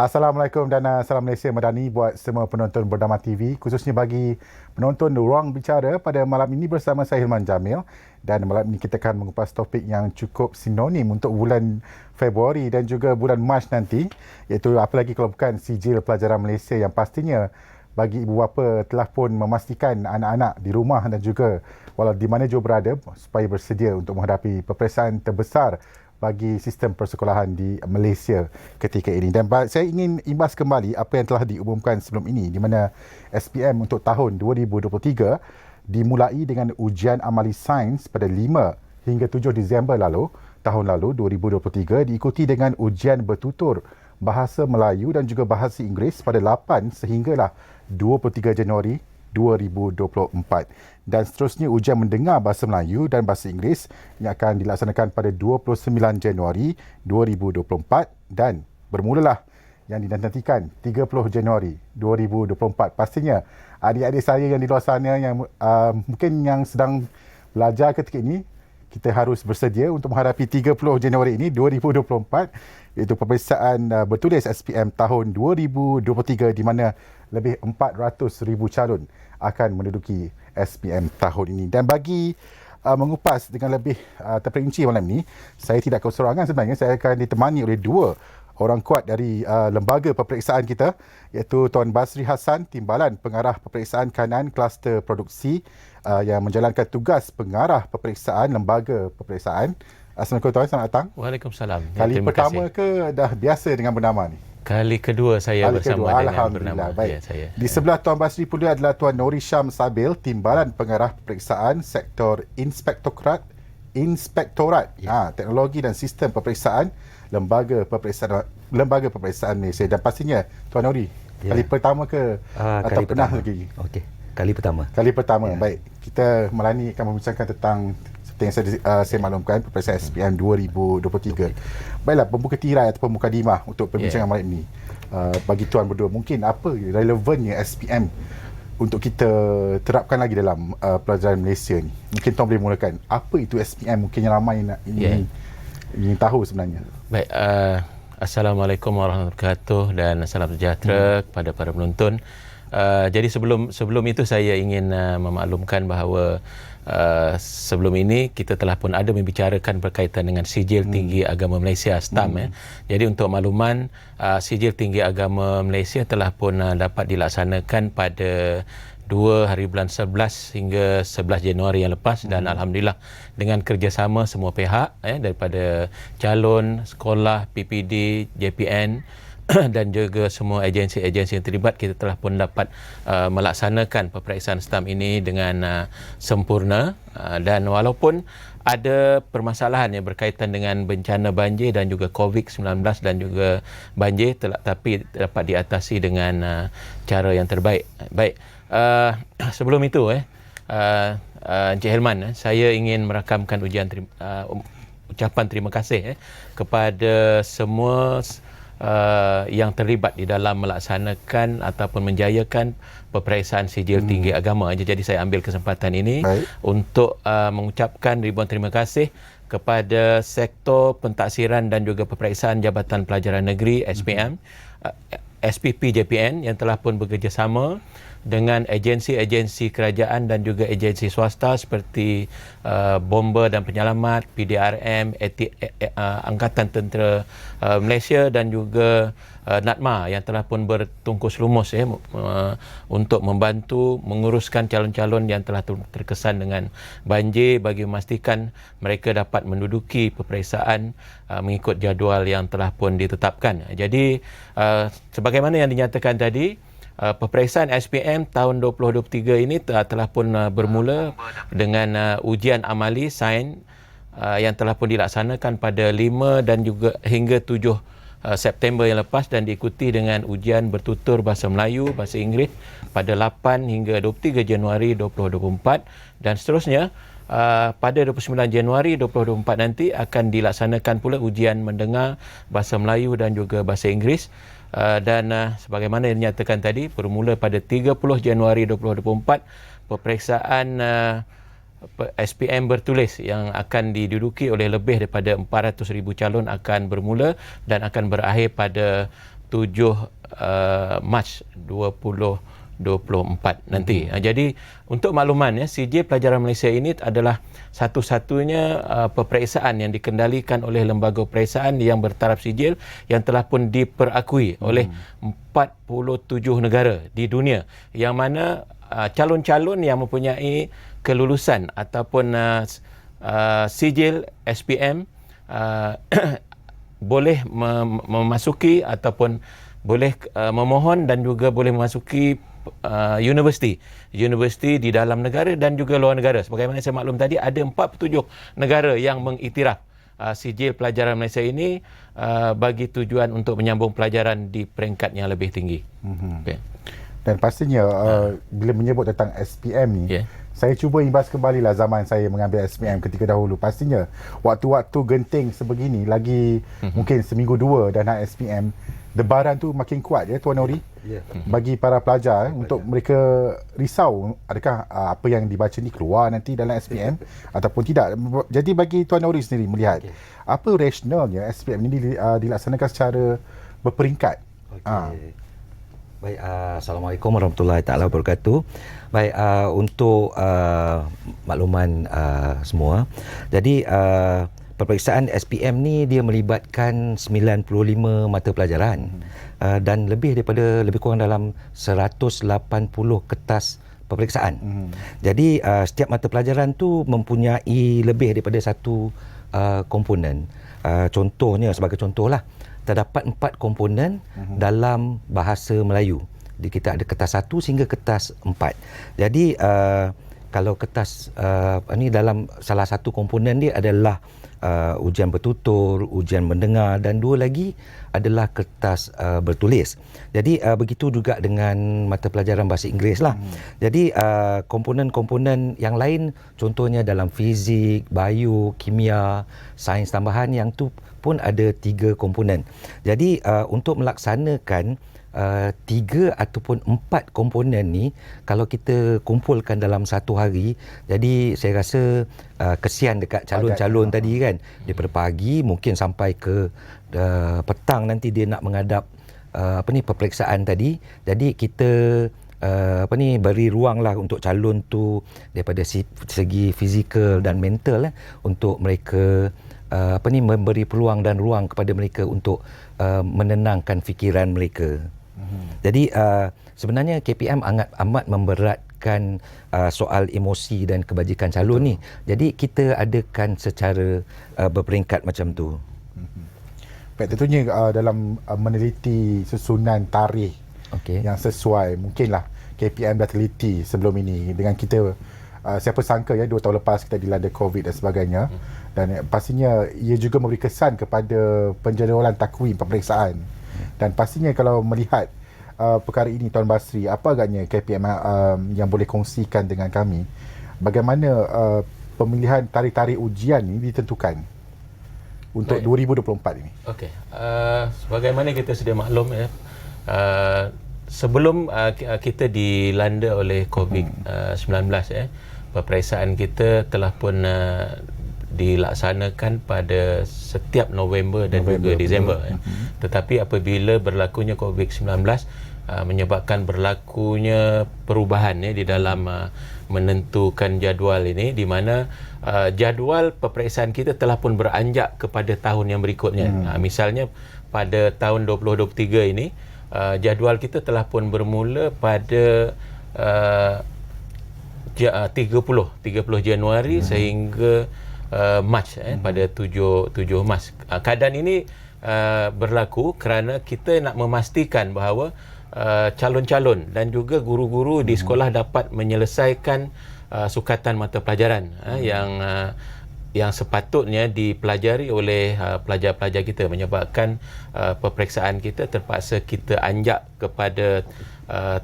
Assalamualaikum dan salam Malaysia Madani buat semua penonton Bernama TV, khususnya bagi penonton Ruang Bicara pada malam ini bersama saya Hilman Jamil. Dan malam ini kita akan mengupas topik yang cukup sinonim untuk bulan Februari dan juga bulan Mac nanti, iaitu apalagi kalau bukan sijil pelajaran Malaysia yang pastinya bagi ibu bapa telah pun memastikan anak-anak di rumah dan juga walau di mana jua berada supaya bersedia untuk menghadapi peperiksaan terbesar bagi sistem persekolahan di Malaysia ketika ini. Dan saya ingin imbas kembali apa yang telah diumumkan sebelum ini, di mana SPM untuk tahun 2023 dimulai dengan ujian amali sains pada 5 hingga 7 Disember tahun lalu 2023, diikuti dengan ujian bertutur bahasa Melayu dan juga bahasa Inggeris pada 8 sehinggalah 23 Januari 2024. Dan seterusnya ujian mendengar bahasa Melayu dan bahasa Inggeris yang akan dilaksanakan pada 29 Januari 2024 dan bermulalah yang dinantikan 30 Januari 2024. Pastinya adik-adik saya yang di luar sana yang mungkin yang sedang belajar ketika ini, kita harus bersedia untuk menghadapi 30 Januari ini 2024, iaitu peperiksaan bertulis SPM tahun 2023 di mana lebih 400,000 calon akan menduduki SPM tahun ini. Dan bagi mengupas dengan lebih terperinci malam ini, saya tidak keseorangan sebenarnya. Saya akan ditemani oleh dua orang kuat dari lembaga peperiksaan kita, iaitu Tuan Basri Hassan, Timbalan Pengarah Peperiksaan Kanan Kluster Produksi yang menjalankan tugas pengarah peperiksaan lembaga peperiksaan. Assalamualaikum Tuan, selamat datang. Waalaikumsalam. Kali pertama ke dah biasa dengan bernama ni? Kali kedua saya bersama dengan bernama. Baik. Ya, saya. Di sebelah Tuan Basri pula adalah Tuan Nori Syam Sabil, Timbalan Pengarah Peperiksaan Sektor Inspektorat Teknologi dan Sistem Peperiksaan Lembaga Peperiksaan Malaysia. Dan pastinya Tuan Nori, kali pertama ke atau pernah lagi? Okey, kali pertama. Kali pertama. Baik. Kita malam ni akan membincangkan tentang yang saya maklumkan peperiksaan SPM 2023. Baiklah, pembuka tirai atau mukadimah untuk perbincangan malam ini. Bagi tuan berdua, mungkin apa relevannya SPM untuk kita terapkan lagi dalam pelajaran Malaysia ni? Mungkin tuan boleh mulakan. Apa itu SPM? Mungkin yang ramai ingin tahu sebenarnya. Baik, Assalamualaikum warahmatullahi wabarakatuh dan salam sejahtera kepada para penonton. Jadi sebelum itu saya ingin memaklumkan bahawa sebelum ini kita telah pun ada membicarakan berkaitan dengan Sijil Tinggi Agama Malaysia STAM. Jadi untuk makluman, Sijil Tinggi Agama Malaysia telah pun dapat dilaksanakan pada 2 hari bulan 11 hingga 11 Januari yang lepas, dan alhamdulillah dengan kerjasama semua pihak daripada calon, sekolah, PPD, JPN dan juga semua agensi-agensi yang terlibat, kita telah pun dapat melaksanakan peperiksaan STAM ini dengan sempurna. Dan walaupun ada permasalahan yang berkaitan dengan bencana banjir dan juga COVID-19 dan juga banjir, tapi dapat diatasi dengan cara yang terbaik. Baik, sebelum itu Encik Hilman, saya ingin merakamkan ucapan terima kasih kepada semua yang terlibat di dalam melaksanakan ataupun menjayakan peperiksaan Sijil Tinggi Agama. Jadi saya ambil kesempatan ini untuk mengucapkan ribuan terima kasih kepada Sektor Pentaksiran dan juga Peperiksaan Jabatan Pelajaran Negeri SPM, SPP JPN yang telah pun bekerjasama dengan agensi-agensi kerajaan dan juga agensi swasta seperti Bomba dan Penyelamat, PDRM, Angkatan Tentera Malaysia dan juga NATMA yang telah pun bertungkus lumus untuk membantu menguruskan calon-calon yang telah terkesan dengan banjir bagi memastikan mereka dapat menduduki peperiksaan mengikut jadual yang telah pun ditetapkan. Jadi sebagaimana yang dinyatakan tadi, peperiksaan SPM tahun 2023 ini telah pun bermula dengan ujian amali sains yang telah pun dilaksanakan pada 5 dan juga hingga 7 September yang lepas, dan diikuti dengan ujian bertutur bahasa Melayu, bahasa Inggeris pada 8 hingga 23 Januari 2024, dan seterusnya pada 29 Januari 2024 nanti akan dilaksanakan pula ujian mendengar bahasa Melayu dan juga bahasa Inggeris. Dan sebagaimana yang dinyatakan tadi, bermula pada 30 Januari 2024, peperiksaan SPM bertulis yang akan diduduki oleh lebih daripada 400,000 calon akan bermula dan akan berakhir pada Mac 2024 nanti. Jadi untuk makluman ya, CJ Pelajaran Malaysia ini adalah satu-satunya peperiksaan yang dikendalikan oleh lembaga peperiksaan yang bertaraf sijil yang telah pun diperakui oleh 47 negara di dunia, yang mana calon-calon yang mempunyai kelulusan ataupun sijil SPM boleh memasuki ataupun boleh memohon dan juga boleh memasuki universiti di dalam negara dan juga luar negara. Sebagaimana saya maklum tadi, ada 47 negara yang mengiktiraf sijil pelajaran Malaysia ini bagi tujuan untuk menyambung pelajaran di peringkat yang lebih tinggi. Okay. Dan pastinya bila menyebut tentang SPM ni, saya cuba imbas kembalilah zaman saya mengambil SPM ketika dahulu. Pastinya waktu-waktu genting sebegini, lagi mungkin seminggu dua dah nak SPM, debaran tu makin kuat ya Tuan Nori. Bagi para pelajar untuk mereka risau adakah apa yang dibaca ni keluar nanti dalam SPM ataupun tidak. Jadi bagi Tuan Nori sendiri melihat apa rasionalnya SPM ni dilaksanakan secara berperingkat. Baik, Assalamualaikum warahmatullahi taala wabarakatuh. Baik, untuk makluman semua. Jadi peperiksaan SPM ni dia melibatkan 95 mata pelajaran dan lebih kurang dalam 180 kertas peperiksaan. Jadi setiap mata pelajaran tu mempunyai lebih daripada satu komponen. Contohnya, sebagai contohlah, terdapat 4 komponen dalam bahasa Melayu. Kita ada kertas 1 sehingga kertas 4. Jadi kalau kertas ni dalam salah satu komponen dia adalah ujian bertutur, ujian mendengar, dan 2 lagi adalah kertas bertulis. Jadi begitu juga dengan mata pelajaran bahasa Inggeris lah. Jadi komponen-komponen yang lain, contohnya dalam fizik, bio, kimia, sains tambahan, yang tu pun ada 3 komponen. Jadi untuk melaksanakan 3 ataupun 4 komponen ni, kalau kita kumpulkan dalam satu hari, jadi saya rasa kesian dekat calon-calon tadi kan. Daripada pagi mungkin sampai ke petang nanti dia nak menghadap peperiksaan tadi. Jadi kita beri ruang lah untuk calon tu daripada segi fizikal dan mental untuk mereka memberi peluang dan ruang kepada mereka untuk menenangkan fikiran mereka. Jadi sebenarnya KPM amat memberatkan soal emosi dan kebajikan calon ni. Jadi kita adakan secara berperingkat macam tu. Baik, tentunya dalam meneliti susunan tarikh yang sesuai, mungkinlah KPM dah teliti sebelum ini dengan kita. Siapa sangka ya 2 tahun lepas kita dilanda COVID dan sebagainya, dan pastinya ia juga memberi kesan kepada penjadualan takwim peperiksaan. Dan pastinya kalau melihat perkara ini Tuan Basri, apa agaknya KPM yang boleh kongsikan dengan kami bagaimana pemilihan tarikh-tarikh ujian ini ditentukan untuk 2024 ini? Okey, sebagaimana kita sedia maklum ya, sebelum kita dilanda oleh COVID-19 peperiksaan kita telah pun dilaksanakan pada setiap November dan juga Disember. Tetapi apabila berlakunya COVID-19 menyebabkan berlakunya perubahan di dalam menentukan jadual ini, di mana jadual peperiksaan kita telah pun beranjak kepada tahun yang berikutnya. Misalnya pada tahun 2023 ini jadual kita telah pun bermula pada 30 Januari sehingga Mac pada 7 Mac. Keadaan ini berlaku kerana kita nak memastikan bahawa calon-calon dan juga guru-guru di sekolah dapat menyelesaikan sukatan mata pelajaran yang sepatutnya dipelajari oleh pelajar-pelajar kita, menyebabkan peperiksaan kita terpaksa kita anjak kepada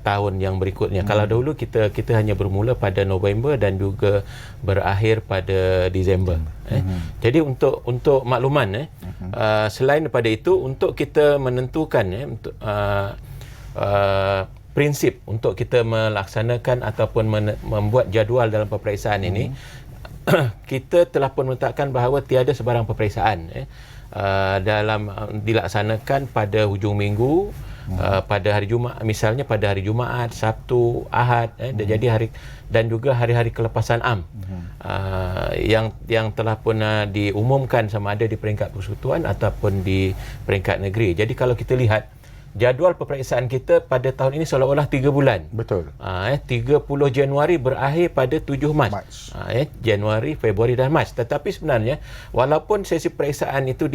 tahun yang berikutnya. Kalau dahulu kita hanya bermula pada November dan juga berakhir pada Disember. Jadi untuk makluman selain daripada itu, untuk kita menentukan prinsip untuk kita melaksanakan ataupun membuat jadual dalam peperiksaan ini, kita telah pun menetapkan bahawa tiada sebarang peperiksaan dalam dilaksanakan pada hujung minggu, pada hari Jumaat, misalnya pada hari Jumaat, Sabtu, Ahad, jadi hari dan juga hari-hari kelepasan am yang telah pun diumumkan sama ada di peringkat persekutuan ataupun di peringkat negeri. Jadi kalau kita lihat jadual peperiksaan kita pada tahun ini seolah-olah 3 bulan. Betul. 30 Januari berakhir pada 7 Mac. Januari, Februari dan Mac. Tetapi sebenarnya walaupun sesi peperiksaan itu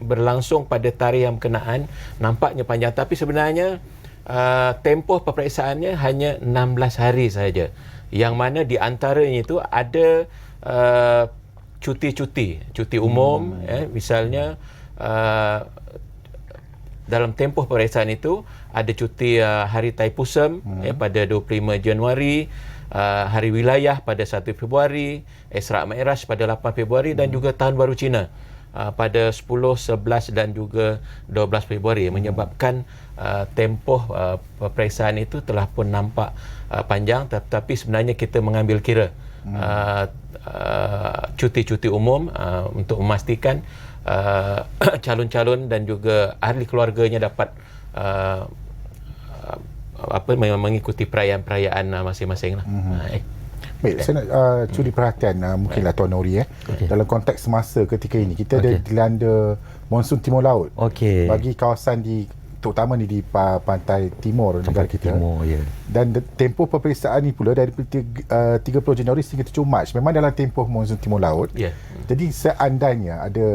berlangsung pada tarikh yang berkenaan, nampaknya panjang, tapi sebenarnya tempoh peperiksaannya hanya 16 hari sahaja. Yang mana di antaranya itu ada cuti umum, misalnya dalam tempoh peperiksaan itu ada cuti hari Taipusam pada 25 Januari, hari wilayah pada 1 Februari, Isra' Mi'raj pada 8 Februari dan juga Tahun Baru Cina pada 10, 11 dan juga 12 Februari, menyebabkan tempoh peperiksaan itu telah pun nampak panjang, tetapi sebenarnya kita mengambil kira cuti-cuti umum untuk memastikan calon-calon dan juga ahli keluarganya dapat mengikuti perayaan-perayaan masing-masing lah. Baik, saya nak curi perhatian mungkinlah Tuan Nori dalam konteks semasa ketika ini kita ada dilanda monsun timur laut. Bagi kawasan terutama di pantai timur negara kita. Dan tempoh peperiksaan ni pula dari 30 Januari sehingga 7 Mac memang dalam tempoh monsun timur laut. Jadi seandainya ada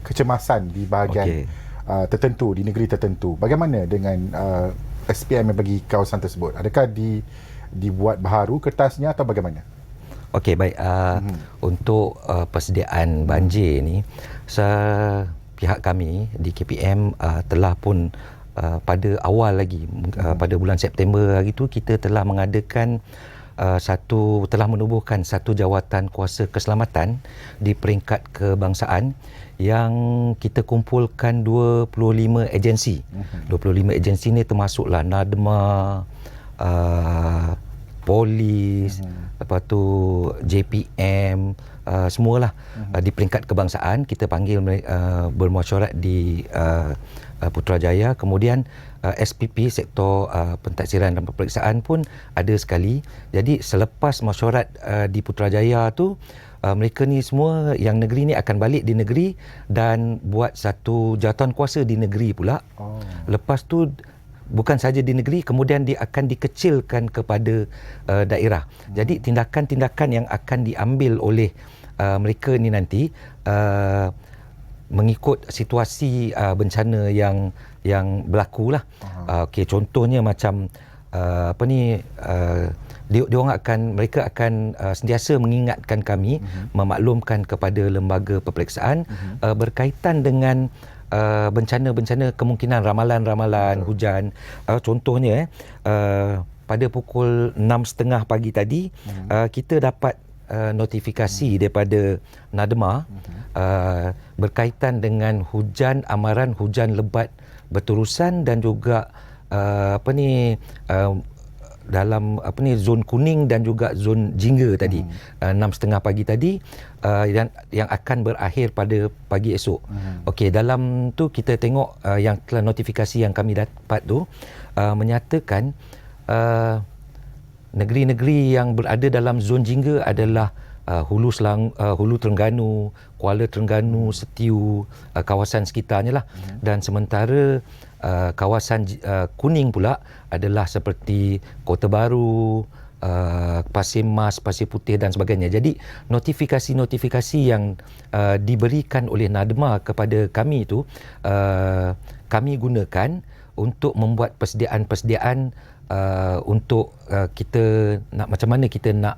kecemasan di bahagian tertentu, di negeri tertentu, bagaimana dengan SPM bagi kawasan tersebut? Adakah dibuat baharu kertasnya atau bagaimana? Okey, baik. Untuk persediaan banjir ni, pihak kami di KPM telah pun pada awal lagi pada bulan September hari itu kita telah mengadakan telah menubuhkan satu jawatan kuasa keselamatan di peringkat kebangsaan yang kita kumpulkan 25 agensi. 25 agensi ni termasuklah NADMA, polis, lepas tu JPM, semualah di peringkat kebangsaan kita panggil bermesyuarat di Putrajaya. Kemudian SPP sektor pentadsiran dan peperiksaan pun ada sekali. Jadi selepas mesyuarat di Putrajaya tu mereka ni semua yang negeri ni akan balik di negeri dan buat satu jawatan kuasa di negeri pula. Lepas tu bukan saja di negeri, kemudian dia akan dikecilkan kepada daerah. Jadi tindakan-tindakan yang akan diambil oleh mereka ni nanti mengikut situasi bencana yang berlaku lah. Okey, contohnya macam mereka akan sentiasa mengingatkan kami, memaklumkan kepada lembaga peperiksaan berkaitan dengan bencana-bencana, kemungkinan ramalan-ramalan hujan. Contohnya pada pukul 6.30 pagi tadi kita dapat notifikasi daripada NADMA berkaitan dengan amaran hujan lebat berterusan dan juga dalam zon kuning dan juga zon jingga tadi 6.30 pagi tadi yang akan berakhir pada pagi esok. Okey, dalam tu kita tengok yang notifikasi yang kami dapat tu menyatakan negeri-negeri yang berada dalam zon jingga adalah Hulu Terengganu, Kuala Terengganu, Setiu, kawasan sekitarnya lah. Dan sementara kawasan kuning pula adalah seperti Kota Baru, Pasir Mas, Pasir Putih dan sebagainya. Jadi notifikasi-notifikasi yang diberikan oleh NADMA kepada kami itu kami gunakan untuk membuat persediaan-persediaan untuk kita nak macam mana kita nak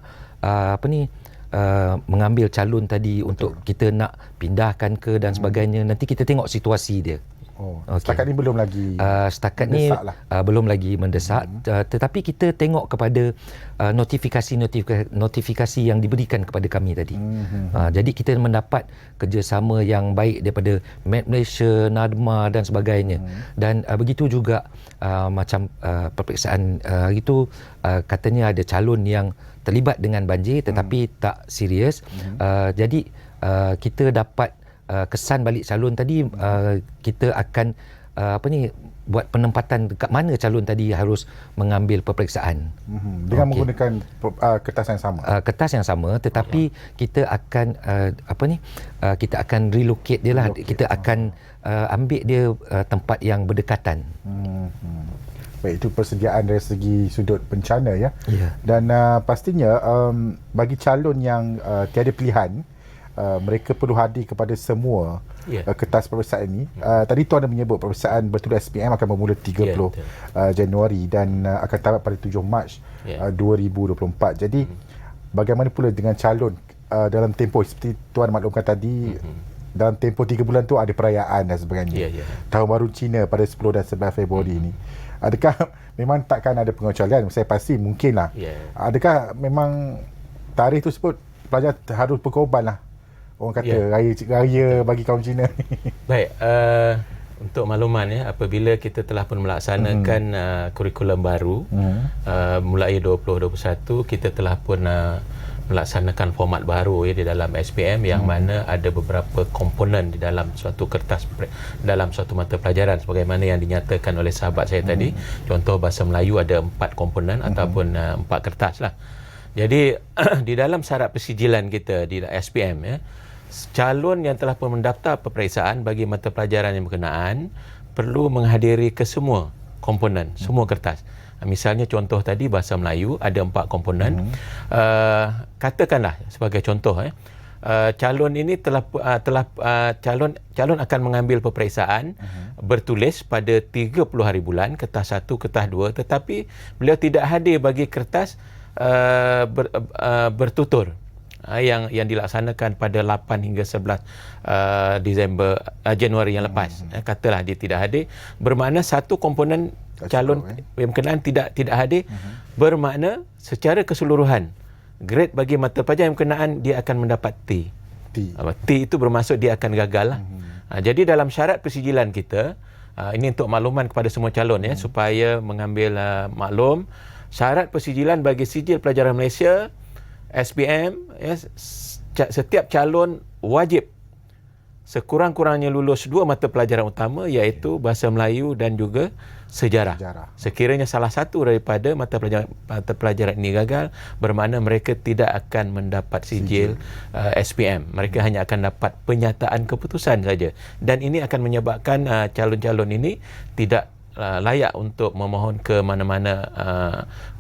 mengambil calon tadi untuk kita nak pindahkan ke dan sebagainya. Nanti kita tengok situasi dia. Setakat ni belum lagi setakat ni belum lagi mendesak, tetapi kita tengok kepada notifikasi yang diberikan kepada kami tadi. Jadi kita mendapat kerjasama yang baik daripada Met Malaysia, NADMA dan sebagainya. Dan begitu juga macam peperiksaan hari itu katanya ada calon yang terlibat dengan banjir tetapi tak serius. Jadi kita dapat kesan balik calon tadi, kita akan buat penempatan dekat mana calon tadi harus mengambil peperiksaan. Dengan menggunakan kertas yang sama. Kertas yang sama, tetapi kita akan kita akan relocate dia lah. Kita akan ambil dia tempat yang berdekatan. Baik, itu persediaan dari segi sudut bencana ya. Ya. Dan pastinya bagi calon yang tiada pilihan, mereka perlu hadir kepada semua kertas peperiksaan ini. Tadi Tuan ada menyebut peperiksaan bertulis SPM akan bermula 30 Januari dan akan tamat pada 7 Mac 2024. Jadi bagaimana pula dengan calon dalam tempoh seperti Tuan maklumkan tadi, dalam tempoh 3 bulan tu ada perayaan dan sebagainya. Tahun Baru Cina pada 10 dan 11 Februari ini. Adakah memang takkan ada pengecualian? Saya pasti mungkinlah. Adakah memang tarikh tersebut pelajar harus berkorban lah? Orang kata raya bagi kaum Cina ni. Baik, untuk makluman ya, apabila kita telah pun melaksanakan kurikulum baru mulai 2021, kita telah pun melaksanakan format baru di dalam SPM yang mana ada beberapa komponen di dalam suatu kertas, dalam suatu mata pelajaran sebagaimana yang dinyatakan oleh sahabat saya tadi. Contoh bahasa Melayu ada 4 komponen ataupun 4 kertas lah. Jadi di dalam syarat persijilan kita di SPM ya, calon yang telah pun mendaftar peperiksaan bagi mata pelajaran yang berkenaan perlu menghadiri ke semua komponen, semua kertas. Misalnya contoh tadi bahasa Melayu ada 4 komponen. Katakanlah sebagai contoh calon ini calon akan mengambil peperiksaan bertulis pada 30 hari bulan, kertas 1, kertas 2, tetapi beliau tidak hadir bagi kertas bertutur yang dilaksanakan pada 8 hingga 11 Januari yang lepas. Katalah dia tidak hadir, bermakna satu komponen calon yang berkenaan tidak hadir, bermakna secara keseluruhan grade bagi mata pelajaran yang berkenaan dia akan mendapat T. T itu bermaksud dia akan gagal lah. Jadi dalam syarat persijilan kita, ini untuk makluman kepada semua calon ya, supaya mengambil maklum, syarat persijilan bagi sijil pelajaran Malaysia SPM ya, setiap calon wajib sekurang-kurangnya lulus 2 mata pelajaran utama, iaitu bahasa Melayu dan juga sejarah. Sekiranya salah satu daripada mata pelajaran ini gagal, bermakna mereka tidak akan mendapat sijil SPM. Mereka hanya akan dapat penyataan keputusan saja. Dan ini akan menyebabkan calon-calon ini tidak layak untuk memohon ke mana-mana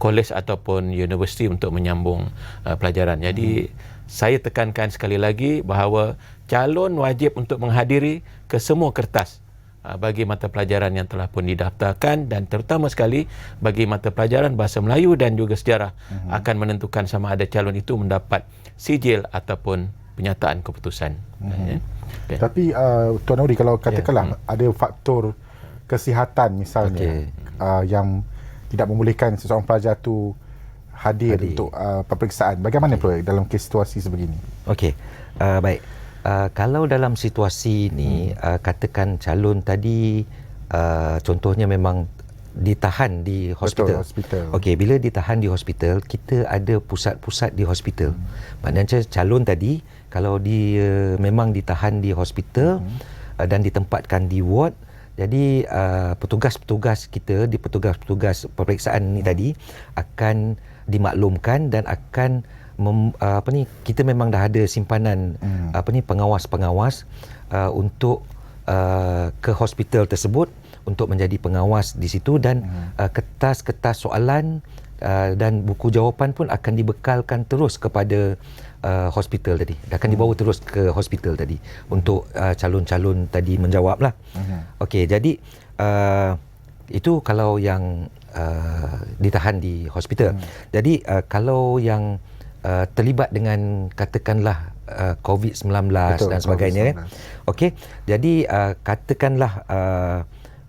kolej ataupun universiti untuk menyambung pelajaran. Jadi saya tekankan sekali lagi bahawa calon wajib untuk menghadiri ke semua kertas bagi mata pelajaran yang telah pun didaftarkan, dan terutama sekali bagi mata pelajaran bahasa Melayu dan juga sejarah akan menentukan sama ada calon itu mendapat sijil ataupun penyataan keputusan. Tapi Tuan Nuri, kalau katakanlah ada faktor kesihatan misalnya yang tidak membolehkan seseorang pelajar tu hadir untuk peperiksaan, bagaimana pula dalam situasi sebegini? Baik. Kalau dalam situasi ni, katakan calon tadi contohnya memang ditahan di hospital. Bila ditahan di hospital, kita ada pusat-pusat di hospital. Maknanya calon tadi kalau dia memang ditahan di hospital dan ditempatkan di ward, jadi petugas-petugas kita di petugas-petugas peperiksaan ni tadi akan dimaklumkan dan akan kita memang dah ada simpanan pengawas-pengawas untuk ke hospital tersebut untuk menjadi pengawas di situ, dan kertas-kertas soalan dan buku jawapan pun akan dibekalkan terus kepada hospital tadi, akan dibawa terus ke hospital tadi untuk calon-calon tadi menjawablah. Jadi itu kalau yang ditahan di hospital. Jadi kalau yang terlibat dengan katakanlah COVID-19 dan sebagainya kan. Jadi katakanlah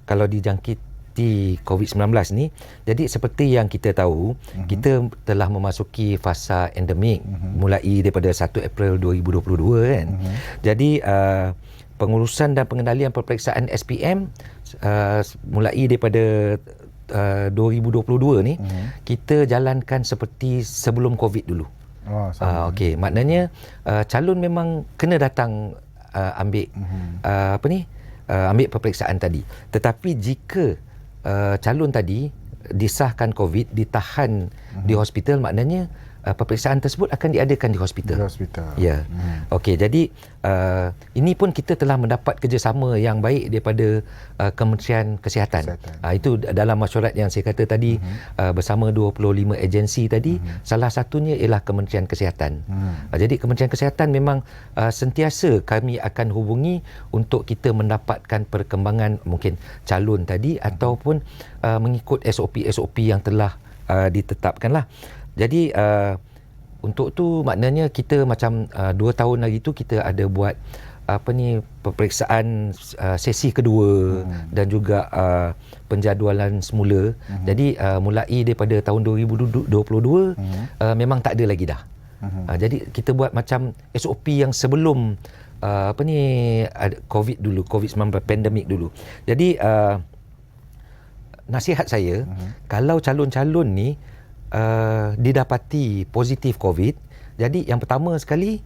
kalau dijangkiti COVID-19 ni, jadi seperti yang kita tahu, kita telah memasuki fasa endemik mulai daripada 1 April 2022 kan. Jadi pengurusan dan pengendalian peperiksaan SPM mulai daripada 2022 ni kita jalankan seperti sebelum COVID dulu. Maknanya calon memang kena datang ambil ambil peperiksaan tadi. Tetapi jika calon tadi disahkan COVID, ditahan di hospital, maknanya peperiksaan tersebut akan diadakan di hospital. Di hospital. Ya. Okey, jadi ini pun kita telah mendapat kerjasama yang baik daripada Kementerian Kesihatan. Itu dalam mesyuarat yang saya kata tadi, bersama 25 agensi tadi, salah satunya ialah Kementerian Kesihatan. Jadi Kementerian Kesihatan memang sentiasa kami akan hubungi untuk kita mendapatkan perkembangan mungkin calon tadi ataupun mengikut SOP yang telah ditetapkanlah. Jadi untuk tu maknanya kita macam 2 tahun lagi tu kita ada buat peperiksaan sesi kedua dan juga penjadualan semula. Jadi mulai daripada tahun 2022 memang tak ada lagi dah. Jadi kita buat macam SOP yang sebelum COVID dulu, COVID-19 pandemik dulu. Jadi nasihat saya, kalau calon-calon ni didapati positif COVID, jadi yang pertama sekali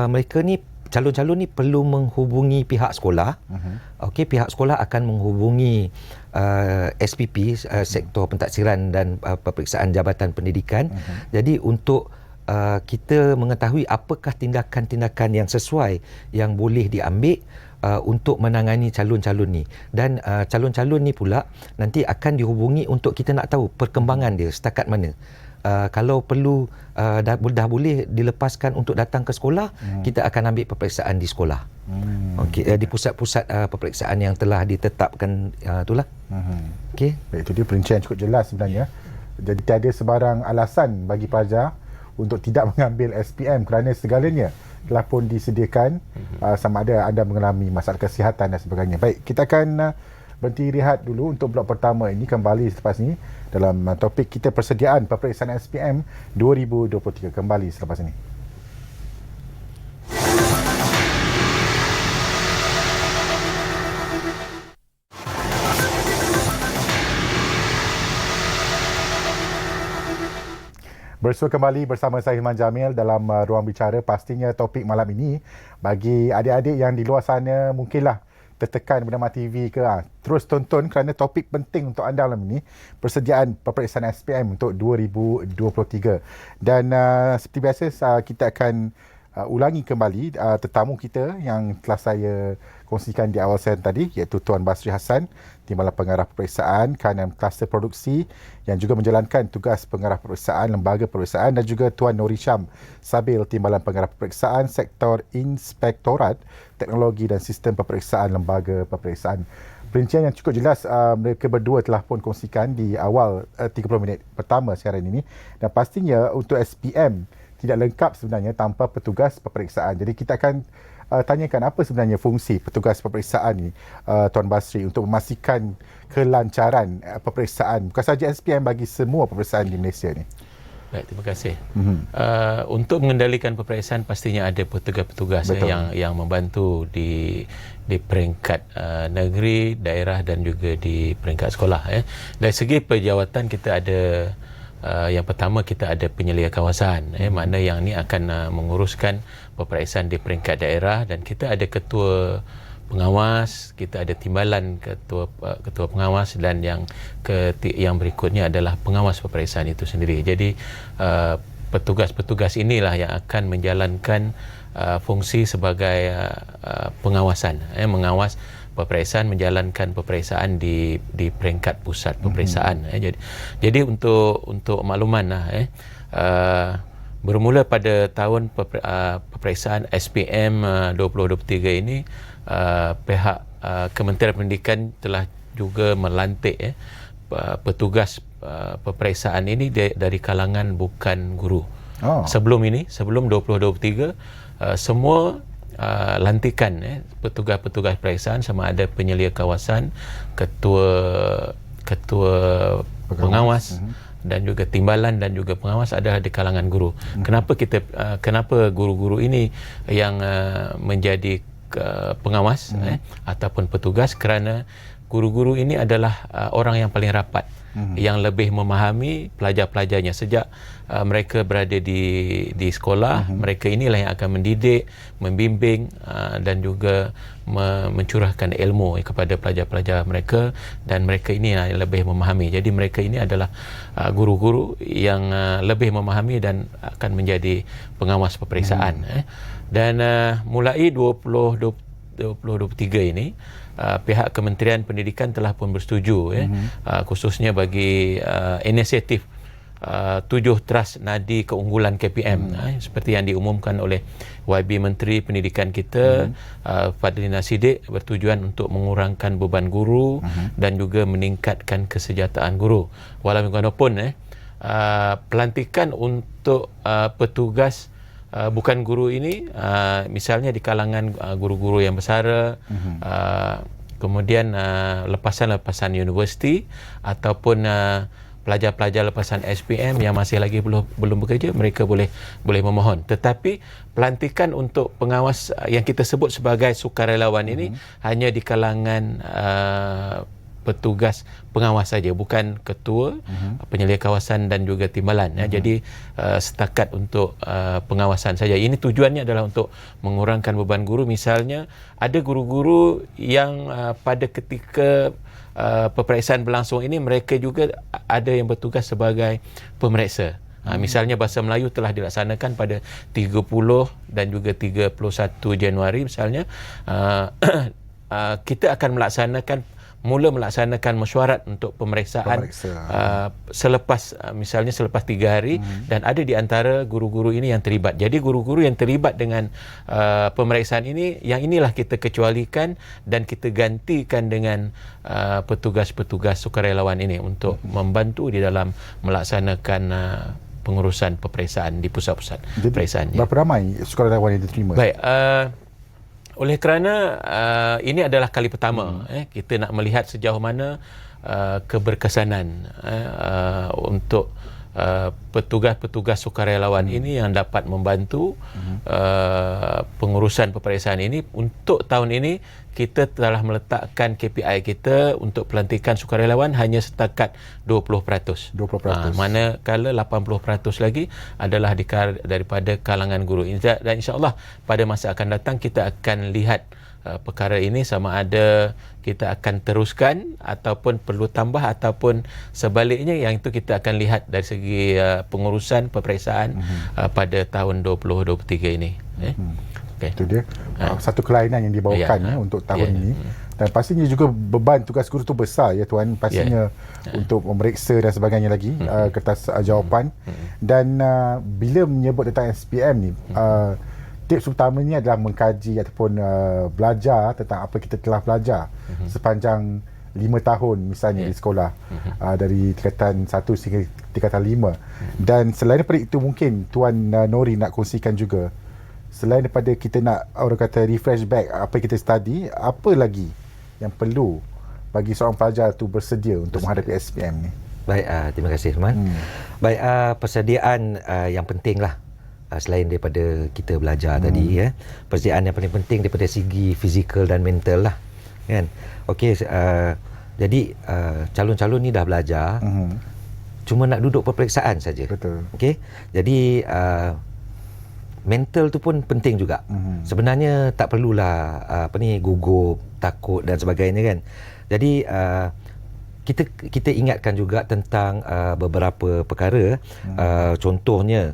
mereka ni calon-calon ni perlu menghubungi pihak sekolah. Okey, pihak sekolah akan menghubungi SPP, Sektor Pentaksiran dan Peperiksaan Jabatan Pendidikan. Jadi untuk kita mengetahui apakah tindakan-tindakan yang sesuai yang boleh diambil untuk menangani calon-calon ni. Dan calon-calon ni pula nanti akan dihubungi untuk kita nak tahu perkembangan dia setakat mana. Kalau perlu dah boleh dilepaskan untuk datang ke sekolah, kita akan ambil peperiksaan di sekolah. Okey, di pusat-pusat peperiksaan yang telah ditetapkan itulah. Okey. Baik, itu dia perincian cukup jelas sebenarnya. Jadi tiada sebarang alasan bagi pelajar untuk tidak mengambil SPM kerana segalanya telah pun disediakan, sama ada anda mengalami masalah kesihatan dan sebagainya. Baik, kita akan berhenti rehat dulu untuk blok pertama ini, kembali selepas ini dalam topik kita persediaan peperiksaan SPM 2023. Kembali selepas ini. Bersua kembali bersama saya Hilman Jamil dalam Ruang Bicara. Pastinya topik malam ini bagi adik-adik yang di luar sana mungkinlah tertekan bernama TV ke, terus tonton kerana topik penting untuk anda malam ini, persediaan peperiksaan SPM untuk 2023. Dan seperti biasa kita akan ulangi kembali tetamu kita yang telah saya kongsikan di awal segmen tadi, iaitu Tuan Basri Hassan, Timbalan Pengarah Peperiksaan Kanan Kluster Produksi yang juga menjalankan tugas pengarah peperiksaan Lembaga Peperiksaan, dan juga Tuan Nori Syam Sabil, Timbalan Pengarah Peperiksaan Sektor Inspektorat Teknologi dan Sistem Peperiksaan Lembaga Peperiksaan. Perincian yang cukup jelas mereka berdua telah pun kongsikan di awal 30 minit pertama siaran ini, dan pastinya untuk SPM tidak lengkap sebenarnya tanpa petugas peperiksaan. Jadi kita akan tanyakan apa sebenarnya fungsi petugas peperiksaan ni, Tuan Basri, untuk memastikan kelancaran peperiksaan bukan sahaja SPM, bagi semua peperiksaan di Malaysia ni. Baik, terima kasih. Untuk mengendalikan peperiksaan pastinya ada petugas-petugas yang membantu di peringkat negeri, daerah dan juga di peringkat sekolah. Dari segi pejawatan kita ada yang pertama kita ada penyelia kawasan, mana yang ni akan menguruskan peperiksaan di peringkat daerah, dan kita ada ketua pengawas, kita ada timbalan ketua pengawas, dan yang berikutnya adalah pengawas peperiksaan itu sendiri. Jadi petugas-petugas inilah yang akan menjalankan fungsi sebagai pengawasan, mengawas peperiksaan, menjalankan peperiksaan di peringkat pusat peperiksaan. Jadi untuk makluman bermula pada tahun peperiksaan SPM 2023 ini, pihak Kementerian Pendidikan telah juga melantik petugas peperiksaan ini dari kalangan bukan guru. Sebelum 2023 semua lantikan petugas-petugas peperiksaan, sama ada penyelia kawasan, ketua pengawas dan juga timbalan dan juga pengawas adalah di kalangan guru. Kenapa guru-guru ini yang menjadi pengawas ataupun petugas? Kerana guru-guru ini adalah orang yang paling rapat yang lebih memahami pelajar-pelajarnya sejak mereka berada di sekolah. Mereka inilah yang akan mendidik, membimbing dan juga mencurahkan ilmu kepada pelajar-pelajar mereka, dan mereka ini yang lebih memahami. Jadi mereka ini adalah guru-guru yang lebih memahami dan akan menjadi pengawas peperiksaan. Dan mulai 2023 ini pihak Kementerian Pendidikan telah pun bersetuju khususnya bagi inisiatif 7 Teras Nadi Keunggulan KPM seperti yang diumumkan oleh YB Menteri Pendidikan kita, Fadlina Siddiq, bertujuan untuk mengurangkan beban guru dan juga meningkatkan kesejahteraan guru. Walaupun pelantikan untuk petugas bukan guru ini, misalnya di kalangan guru-guru yang bersara, kemudian lepasan-lepasan universiti ataupun pelajar-pelajar lepasan SPM yang masih lagi belum bekerja, mereka boleh memohon. Tetapi pelantikan untuk pengawas yang kita sebut sebagai sukarelawan ini hanya di kalangan petugas pengawas saja, bukan ketua, penyelia kawasan dan juga timbalan. Jadi setakat untuk pengawasan saja. Ini tujuannya adalah untuk mengurangkan beban guru. Misalnya ada guru-guru yang pada ketika peperiksaan berlangsung ini, mereka juga ada yang bertugas sebagai pemeriksa. Misalnya bahasa Melayu telah dilaksanakan pada 30 dan juga 31 Januari misalnya, kita akan mula melaksanakan mesyuarat untuk pemeriksaan selepas 3 hari, dan ada di antara guru-guru ini yang terlibat. Jadi guru-guru yang terlibat dengan pemeriksaan ini, yang inilah kita kecualikan dan kita gantikan dengan petugas-petugas sukarelawan ini untuk membantu di dalam melaksanakan pengurusan peperiksaan di pusat-pusat peperiksaan. Berapa ramai sukarelawan yang diterima? Baik, oleh kerana ini adalah kali pertama kita nak melihat sejauh mana keberkesanan untuk petugas-petugas sukarelawan ini yang dapat membantu pengurusan peperiksaan ini. Untuk tahun ini kita telah meletakkan KPI kita untuk pelantikan sukarelawan hanya setakat 20%. Manakala 80% lagi adalah daripada kalangan guru. Dan insya-Allah pada masa akan datang kita akan lihat perkara ini sama ada kita akan teruskan ataupun perlu tambah, ataupun sebaliknya, yang itu kita akan lihat dari segi pengurusan peperiksaan pada tahun 2023 ini. Okay. Itu dia satu kelainan yang dibawakan untuk tahun ini. Dan pastinya juga beban tugas guru tu besar ya tuan, pastinya untuk memeriksa dan sebagainya lagi, kertas jawapan. Dan bila menyebut tentang SPM ni, tips utamanya adalah mengkaji ataupun belajar tentang apa kita telah belajar sepanjang 5 tahun misalnya di sekolah, dari tingkatan 1 sehingga tingkatan 5. Dan selain daripada itu, mungkin Tuan Nori nak kongsikan juga, selain daripada kita nak orang kata refresh back apa kita study, apa lagi yang perlu bagi seorang pelajar tu bersedia untuk menghadapi SPM ni? Baik, terima kasih Hilman. Baik, persediaan yang penting lah, selain daripada kita belajar tadi, persediaan yang paling penting daripada segi fizikal dan mental lah, kan. Okey, jadi calon-calon ni dah belajar, cuma nak duduk peperiksaan saja. Betul. Okey, jadi mental tu pun penting juga. Sebenarnya tak perlulah gugup, takut dan sebagainya, kan. Jadi kita ingatkan juga tentang beberapa perkara. Contohnya,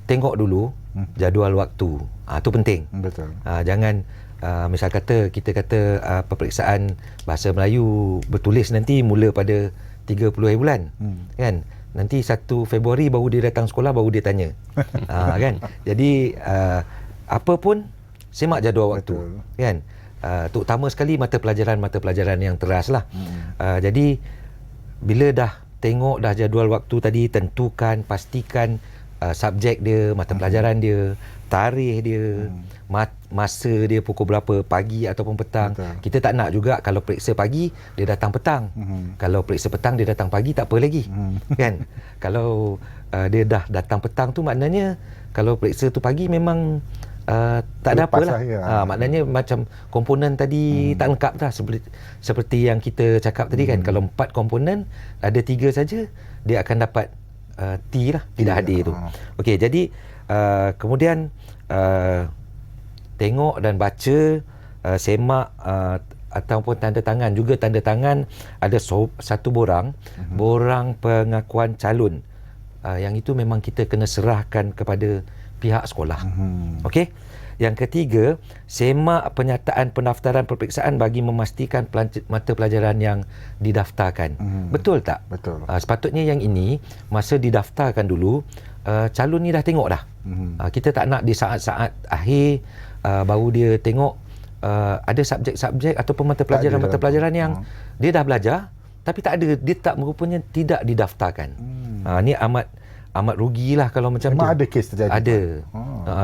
tengok dulu jadual waktu. Itu penting. Betul. Jangan misal kata kita kata peperiksaan bahasa Melayu bertulis nanti mula pada 30 hari bulan, kan. Nanti 1 Februari baru dia datang sekolah, baru dia tanya. Kan. Jadi apa pun semak jadual waktu. Betul. Kan. Terutama sekali mata pelajaran yang teras lah. Jadi bila dah tengok dah jadual waktu tadi, tentukan, pastikan subjek dia, mata pelajaran dia, tarikh dia, masa dia pukul berapa, pagi ataupun petang. Betul. Kita tak nak juga kalau periksa pagi dia datang petang. Kalau periksa petang dia datang pagi, tak apa lagi. Kan? Kalau dia dah datang petang tu maknanya kalau periksa tu pagi memang tak ada Lepas apalah. lah, ya. Maknanya macam komponen tadi tak lengkap dah, seperti yang kita cakap tadi kan. Kalau 4 komponen, ada 3 saja, dia akan dapat T lah, tidak hadir tu. Okey, jadi kemudian tengok dan baca, semak ataupun tanda tangan. Juga tanda tangan ada satu borang pengakuan calon. Yang itu memang kita kena serahkan kepada pihak sekolah. Okey. Yang ketiga, semak penyataan pendaftaran perperiksaan bagi memastikan mata pelajaran yang didaftarkan. Betul tak? Betul. Sepatutnya yang ini, masa didaftarkan dulu, calon ni dah tengok dah. Kita tak nak di saat-saat akhir baru dia tengok ada subjek-subjek ataupun mata pelajaran yang dia dah belajar tapi tak ada, dia tak rupanya tidak didaftarkan. Ni amat rugilah kalau macam Memang tu. ada kes terjadi. Ada.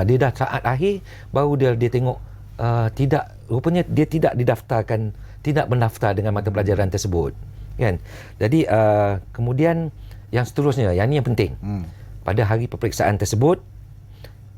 Dia dah saat akhir baru dia tengok tidak, rupanya dia tidak didaftarkan, tidak mendaftar dengan mata pelajaran tersebut. Kan? Jadi kemudian yang seterusnya, yang ni yang penting. Pada hari peperiksaan tersebut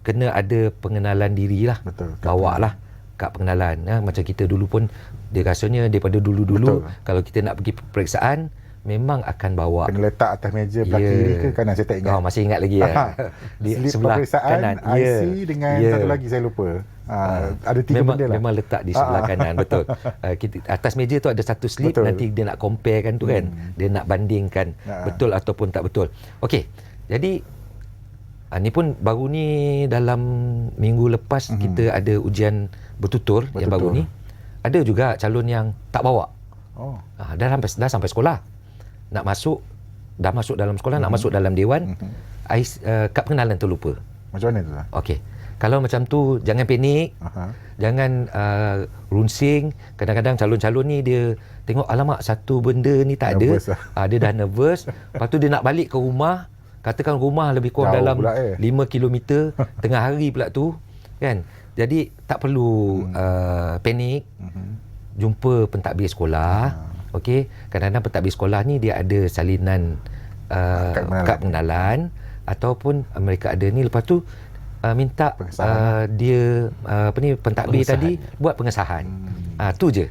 kena ada pengenalan diri lah. Betul. Bawa lah kad pengenalan. Macam kita dulu pun, dia rasanya daripada dulu-dulu kalau kita nak pergi peperiksaan memang akan bawa. Kena letak atas meja belah kiri ke kanan, saya tak ingat. Masih ingat lagi ya. Di Slip sebelah peperiksaan, kanan. IC dengan satu lagi saya lupa. Ada 3 benda lah. Memang letak di sebelah kanan, betul. Atas meja tu ada satu slip, betul. nanti dia nak compare kan tu kan. Dia nak bandingkan betul ataupun tak betul. Okey. Jadi ni pun baru ni dalam minggu lepas kita ada ujian bertutur yang baru ni. Ada juga calon yang tak bawa. Dah sampai sekolah. Nak masuk, dah masuk dalam sekolah, nak masuk dalam dewan, kad pengenalan terlupa. Macam mana tu lah? Okey. Kalau macam tu, jangan panik. Jangan runsing. Kadang-kadang calon-calon ni dia tengok, alamak, satu benda ni tak nervous ada. Dia dah nervous. Lepas tu dia nak balik ke rumah. Katakan rumah lebih kurang dalam 5 km. Tengah hari pula tu. Kan? Jadi tak perlu panik. Jumpa pentadbir sekolah. Okey, kadang-kadang pentadbir sekolah ni dia ada salinan kad pengenalan ataupun mereka ada ni, lepas tu minta dia pentadbir tadi buat pengesahan. Tu je.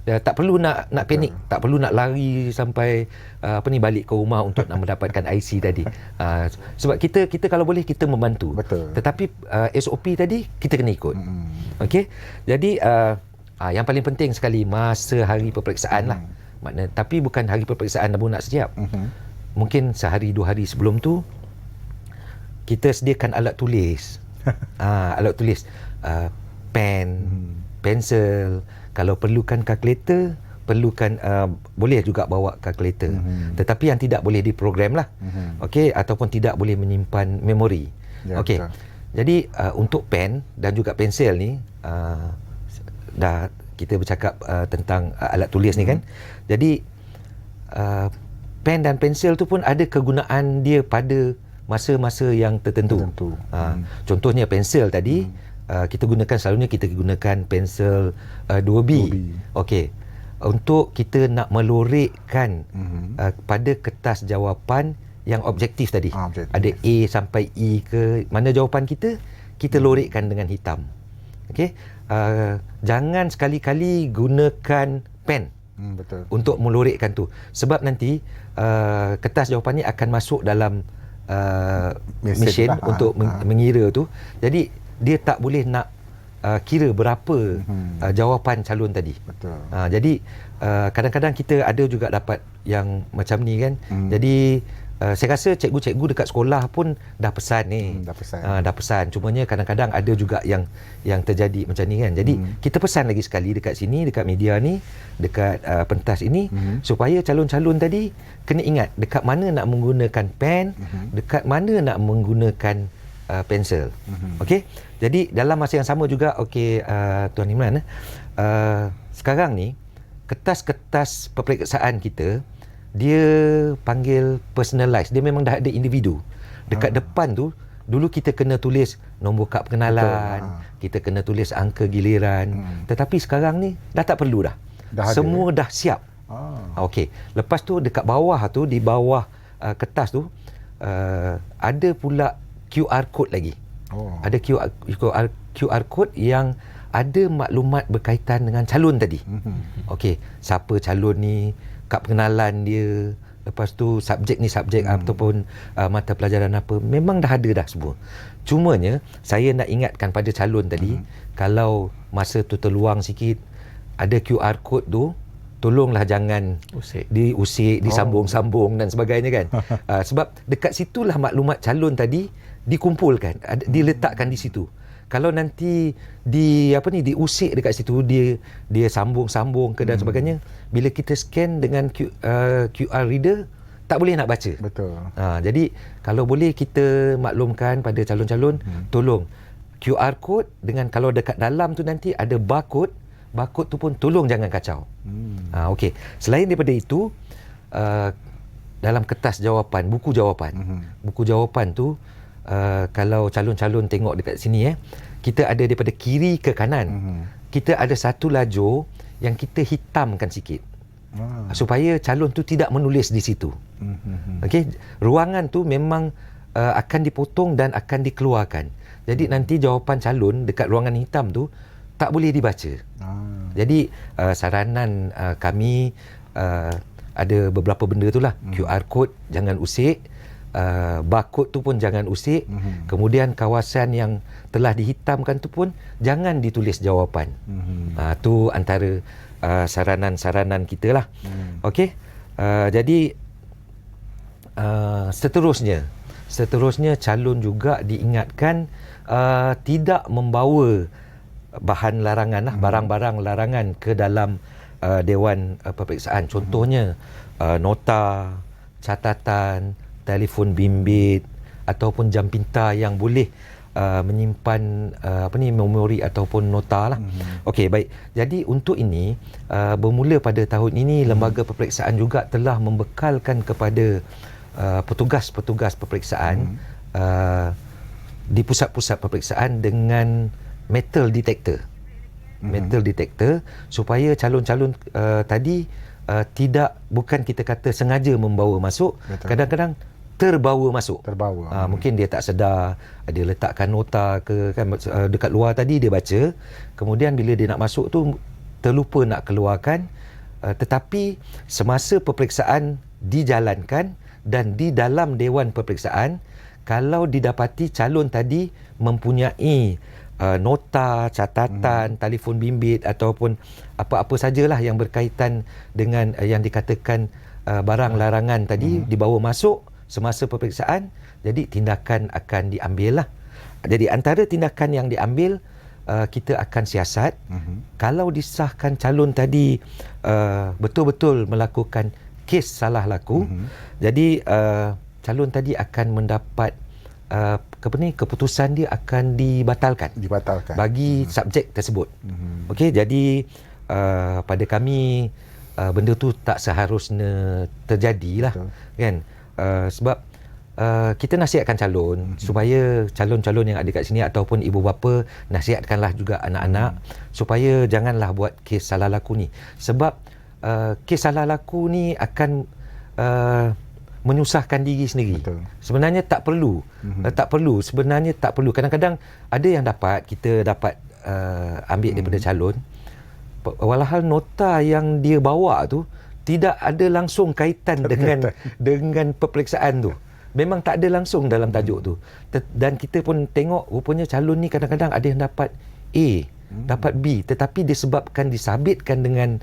Tak perlu nak panik, tak perlu nak lari sampai balik ke rumah untuk nak mendapatkan IC tadi. Sebab kita kalau boleh kita membantu. Betul. Tetapi SOP tadi kita kena ikut. Okey. Jadi yang paling penting sekali masa hari peperiksaan lah. Makna, tapi bukan hari peperiksaan dah nak siap. Mungkin sehari 2 hari sebelum tu kita sediakan alat tulis. Alat tulis, pen, pensel. Kalau perlukan kalkulator, boleh juga bawa kalkulator. Tetapi yang tidak boleh diprogram lah. Okey, ataupun tidak boleh menyimpan memori. Okey. Jadi untuk pen dan juga pensel ni, dah kita bercakap tentang alat tulis ni kan. Jadi pen dan pensel tu pun ada kegunaan dia pada masa-masa yang tertentu. Contohnya pensel tadi, selalunya kita gunakan pensel 2B. Okey. Untuk kita nak melorikkan pada kertas jawapan yang objektif tadi. Ada A sampai E ke mana jawapan kita lorikkan dengan hitam. Okey. Jangan sekali-kali gunakan pen untuk melorikkan tu. Sebab nanti kertas jawapan ni akan masuk dalam mesin lah, untuk mengira tu. Jadi dia tak boleh nak kira berapa jawapan calon tadi. Betul. Jadi kadang-kadang kita ada juga dapat yang macam ni kan. Jadi saya rasa cikgu-cikgu dekat sekolah pun dah pesan ni. Dah pesan. Cumanya kadang-kadang ada juga yang terjadi macam ni kan. Jadi kita pesan lagi sekali dekat sini, dekat media ni, dekat pentas ini, supaya calon-calon tadi kena ingat dekat mana nak menggunakan pen, dekat mana nak menggunakan pensel. Okey. Jadi dalam masa yang sama juga, Tuan Imran, sekarang ni kertas-kertas peperiksaan kita dia panggil personalized. Dia memang dah ada individu. Dekat depan tu, dulu kita kena tulis nombor kad pengenalan, kita kena tulis angka giliran. Tetapi sekarang ni dah tak perlu dah. Semua dah siap. Okey. Lepas tu dekat bawah tu, di bawah kertas tu ada pula QR code lagi. Ada QR code yang ada maklumat berkaitan dengan calon tadi. Okey, siapa calon ni, kad pengenalan dia, lepas tu subjek ni subjek ataupun mata pelajaran apa, memang dah ada dah semua. Cumanya saya nak ingatkan pada calon tadi, kalau masa tu terluang sikit, ada QR code tu, tolonglah jangan diusik, disambung-sambung dan sebagainya kan. Sebab dekat situlah maklumat calon tadi dikumpulkan, diletakkan di situ. Kalau nanti diusik dekat situ, dia sambung-sambung ke dan sebagainya, bila kita scan dengan QR reader, tak boleh nak baca. Betul. Jadi kalau boleh kita maklumkan pada calon-calon, tolong QR code dengan, kalau dekat dalam tu nanti ada barcode tu pun tolong jangan kacau. Okey. Selain daripada itu, dalam kertas jawapan, buku jawapan tu, kalau calon-calon tengok dekat sini, kita ada daripada kiri ke kanan. Kita ada satu lajur yang kita hitamkan sikit, supaya calon tu tidak menulis di situ. Okey, ruangan tu memang akan dipotong dan akan dikeluarkan. Jadi nanti jawapan calon dekat ruangan hitam tu tak boleh dibaca. Jadi saranan kami, ada beberapa benda tu lah. QR code jangan usik, barcode tu pun jangan usik. Kemudian kawasan yang telah dihitamkan tu pun jangan ditulis jawapan. Tu antara saranan-saranan kita lah. Okey. Jadi seterusnya calon juga diingatkan tidak membawa bahan larangan lah, barang-barang larangan ke dalam dewan peperiksaan. Contohnya nota, catatan, telefon bimbit ataupun jam pintar yang boleh menyimpan memori ataupun nota lah. Okey, baik. Jadi untuk ini, bermula pada tahun ini, lembaga peperiksaan juga telah membekalkan kepada petugas-petugas peperiksaan di pusat-pusat peperiksaan dengan metal detector. Metal detector, supaya calon-calon tadi bukan kita kata sengaja membawa masuk. Betul. Kadang-kadang terbawa masuk. Mungkin dia tak sedar, dia letakkan nota ke kan dekat luar tadi, dia baca, kemudian bila dia nak masuk tu terlupa nak keluarkan. Tetapi semasa peperiksaan dijalankan dan di dalam dewan peperiksaan, kalau didapati calon tadi mempunyai nota, catatan, telefon bimbit ataupun apa-apa sajalah yang berkaitan dengan yang dikatakan barang larangan tadi dibawa masuk semasa peperiksaan, jadi tindakan akan diambil lah. Jadi antara tindakan yang diambil, kita akan siasat. Kalau disahkan calon tadi betul-betul melakukan kes salah laku, jadi calon tadi akan mendapat keputusan dia akan dibatalkan bagi subjek tersebut. Okey, jadi pada kami benda tu tak seharusnya terjadilah. Kan? Sebab kita nasihatkan calon supaya calon-calon yang ada kat sini ataupun ibu bapa, nasihatkanlah juga anak-anak supaya janganlah buat kes salah laku ni. Sebab kes salah laku ni akan menyusahkan diri sendiri. Betul. Sebenarnya tak perlu. Sebenarnya tak perlu. Kadang-kadang ada yang kita dapat ambil daripada calon, walhal nota yang dia bawa tu tidak ada langsung kaitan dengan peperiksaan tu. Memang tak ada langsung dalam tajuk tu. Dan kita pun tengok rupanya calon ni kadang-kadang ada yang dapat A, dapat B, tetapi disebabkan disabitkan dengan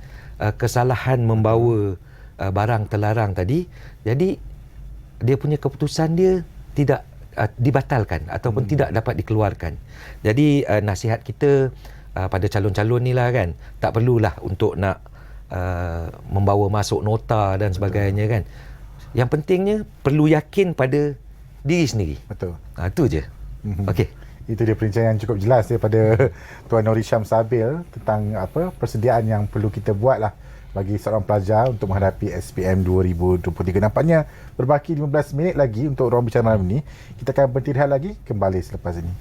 kesalahan membawa barang terlarang tadi, jadi dia punya keputusan dia tidak dibatalkan ataupun tidak dapat dikeluarkan. Jadi nasihat kita pada calon-calon ni lah kan, tak perlulah untuk nak membawa masuk nota dan sebagainya. Betul. Kan. Yang pentingnya perlu yakin pada diri sendiri. Betul. Itu je. Okey. Itu dia perincian yang cukup jelas daripada Tuan Nor Hisham Sabil tentang persediaan yang perlu kita buat lah bagi seorang pelajar untuk menghadapi SPM 2023. Nampaknya berbaki 15 minit lagi untuk ruang bicara malam ini. Kita akan berhenti rehat lagi, kembali selepas ini.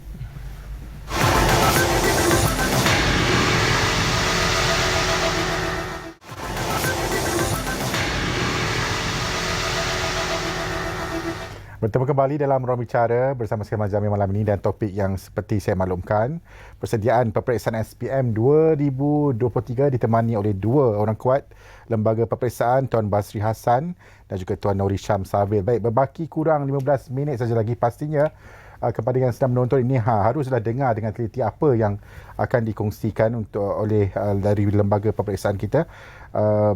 Bertemu kembali dalam Ruang Bicara bersama saya Jamil malam ini, dan topik yang seperti saya maklumkan, persediaan peperiksaan SPM 2023 ditemani oleh dua orang kuat lembaga peperiksaan, Tuan Basri Hassan dan juga Tuan Nori Syam Savil. Baik, berbaki kurang 15 minit saja lagi, pastinya kepada yang sedang menonton ini haruslah dengar dengan teliti apa yang akan dikongsikan oleh dari lembaga peperiksaan kita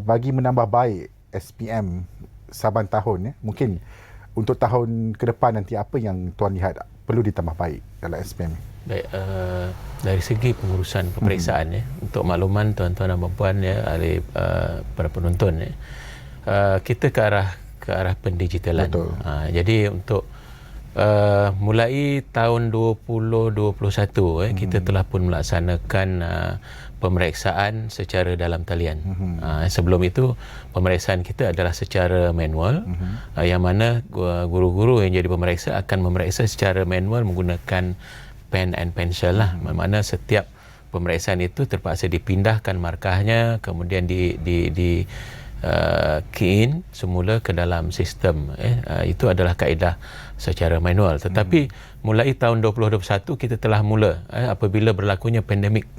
bagi menambah baik SPM saban tahun. Mungkin untuk tahun ke depan nanti apa yang tuan lihat perlu ditambah baik dalam SPM? Baik, dari segi pengurusan peperiksaan untuk makluman tuan-tuan dan puan ahli para penonton kita ke arah pendigitalan. Jadi untuk mulai tahun 2021 kita telah pun melaksanakan pemeriksaan secara dalam talian. Sebelum itu pemeriksaan kita adalah secara manual, yang mana guru-guru yang jadi pemeriksa akan memeriksa secara manual menggunakan pen and pencil lah. Mana setiap pemeriksaan itu terpaksa dipindahkan markahnya, kemudian di key in semula ke dalam sistem. Itu adalah kaedah secara manual. Tetapi mulai tahun 2021 kita telah mula apabila berlakunya pandemik,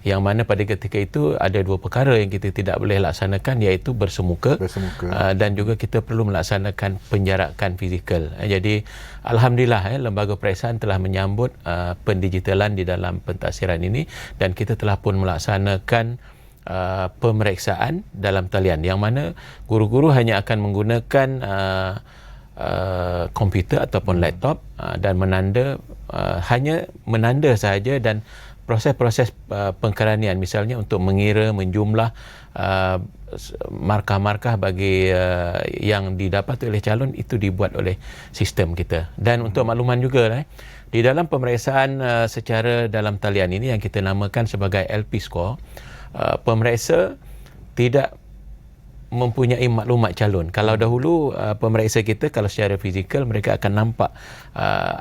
yang mana pada ketika itu ada dua perkara yang kita tidak boleh laksanakan, iaitu bersemuka. Dan juga kita perlu melaksanakan penjarakan fizikal. Jadi alhamdulillah lembaga peperiksaan telah menyambut pendigitalan di dalam pentadsiran ini, dan kita telah pun melaksanakan pemeriksaan dalam talian, yang mana guru-guru hanya akan menggunakan komputer ataupun laptop dan hanya menanda sahaja, dan proses-proses pengkeranian misalnya untuk mengira, menjumlah markah-markah bagi yang didapat oleh calon itu dibuat oleh sistem kita. Dan untuk makluman juga di dalam pemeriksaan secara dalam talian ini yang kita namakan sebagai LP score, pemeriksa tidak mempunyai maklumat calon. Kalau dahulu pemeriksa kita kalau secara fizikal mereka akan nampak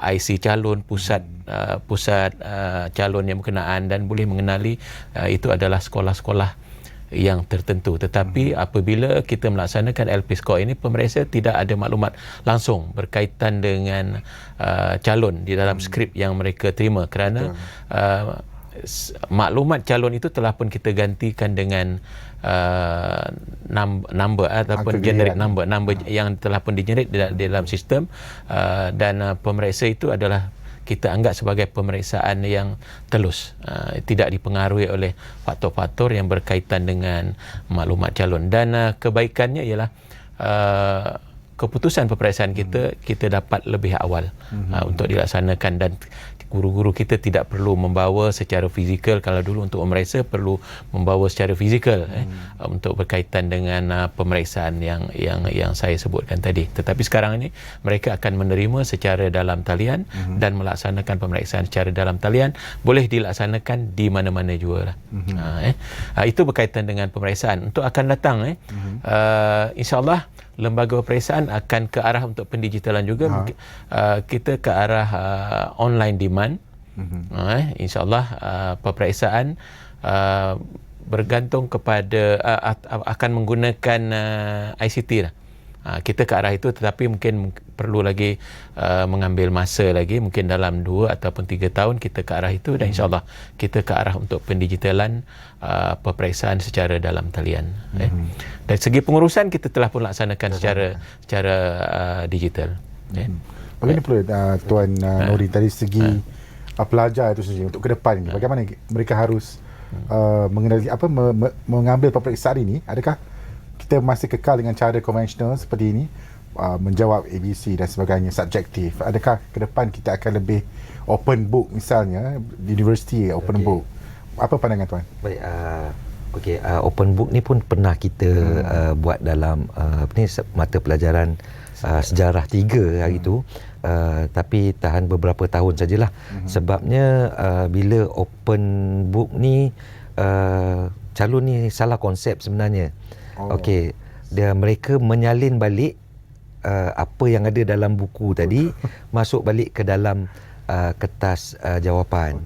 IC calon, pusat calon yang berkenaan, dan boleh mengenali itu adalah sekolah-sekolah yang tertentu. Tetapi apabila kita melaksanakan LP score ini, pemeriksa tidak ada maklumat langsung berkaitan dengan calon di dalam skrip yang mereka terima, kerana maklumat calon itu telah pun kita gantikan dengan number ataupun generic number yang telah pun di-generate di dalam sistem, dan pemeriksa itu adalah kita anggap sebagai pemeriksaan yang telus, tidak dipengaruhi oleh faktor-faktor yang berkaitan dengan maklumat calon. Dan kebaikannya ialah keputusan peperiksaan kita dapat lebih awal untuk dilaksanakan, dan guru-guru kita tidak perlu membawa secara fizikal. Kalau dulu untuk memeriksa perlu membawa secara fizikal untuk berkaitan dengan pemeriksaan yang saya sebutkan tadi. Tetapi sekarang ini mereka akan menerima secara dalam talian dan melaksanakan pemeriksaan secara dalam talian, boleh dilaksanakan di mana-mana juga lah. Itu berkaitan dengan pemeriksaan. Untuk akan datang insya-Allah lembaga peperiksaan akan ke arah untuk pendigitalan juga. Kita ke arah online demand. InsyaAllah peperiksaan bergantung kepada akan menggunakan ICT lah. Kita ke arah itu, tetapi mungkin perlu lagi mengambil masa lagi, mungkin dalam 2 ataupun 3 tahun kita ke arah itu, dan insyaAllah kita ke arah untuk pendigitalan peperiksaan secara dalam talian. Dari segi pengurusan kita telah pun laksanakan secara digital. Bagaimana pula Tuan Nori, dari segi pelajar itu sendiri untuk ke depan ini, bagaimana mereka harus mengenali mengambil peperiksaan ini? Adakah kita masih kekal dengan cara konvensional seperti ini, menjawab ABC dan sebagainya, subjektif? Adakah ke depan kita akan lebih open book, misalnya di universiti open book? Apa pandangan tuan? Baik, open book ni pun pernah kita buat dalam mata pelajaran sejarah 3 hari tu, tapi tahan beberapa tahun sajalah. Sebabnya bila open book ni calon ni salah konsep sebenarnya. Mereka menyalin balik apa yang ada dalam buku tadi masuk balik ke dalam kertas jawapan.